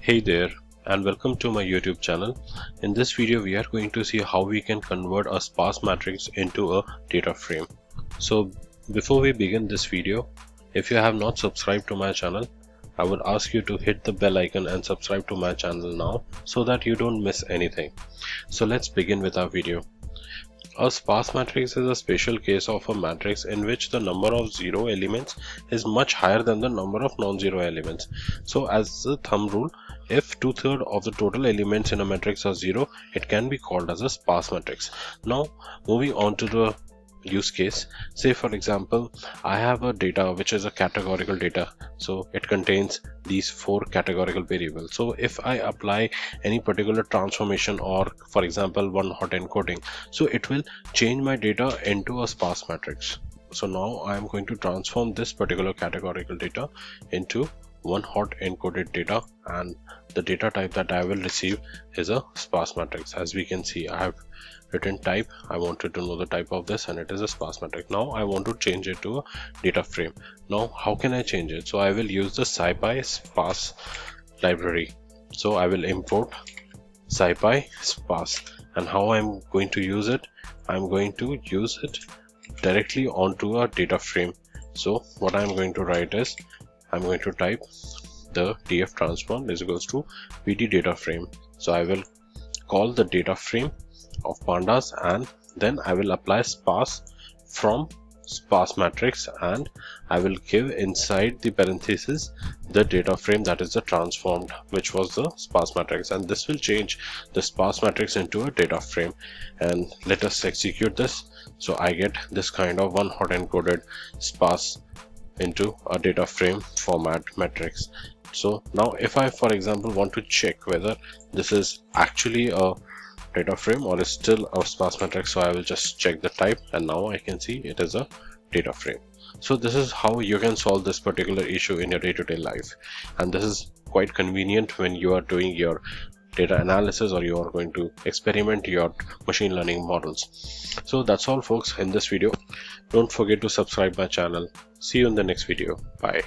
Hey there, and welcome to my YouTube channel. In this video we are going to see how we can convert a sparse matrix into a data frame. So before we begin this video, if you have not subscribed to my channel, I would ask you to hit the bell icon and subscribe to my channel now so that you don't miss anything. So let's begin with our video. A sparse matrix is a special case of a matrix in which the number of zero elements is much higher than the number of non-zero elements. So as a thumb rule, if 2/3 of the total elements in a matrix are zero, it can be called as a sparse matrix. Now moving on to the use case, say for example I have a data which is a categorical data, so it contains these 4 categorical variables. So if I apply any particular transformation, or for example one hot encoding, so it will change my data into a sparse matrix. So now I am going to transform this particular categorical data into one hot encoded data, and the data type that I will receive is a sparse matrix. As we can see, I have written type. I wanted to know the type of this, and it is a sparse matrix. Now I want to change it to a data frame. Now how can I change it? So I will use the scipy sparse library. So I will import scipy sparse, and how I'm going to use it? I'm going to use it directly onto a data frame. So what I'm going to write is, I'm going to type the df transform is equals to vd data frame. So I will call the data frame of pandas, and then I will apply sparse from sparse matrix, and I will give inside the parenthesis the data frame that is the transformed, which was the sparse matrix, and this will change the sparse matrix into a data frame. And let us execute this. So I get this kind of one hot encoded sparse into a data frame format matrix. So now if I, for example, want to check whether this is actually a data frame or is still a sparse matrix, so I will just check the type, and now I can see it is a data frame. So this is how you can solve this particular issue in your day-to-day life, and this is quite convenient when you are doing your data analysis or you are going to experiment your machine learning models. So that's all folks in this video. Don't forget to subscribe my channel. See you in the next video. Bye.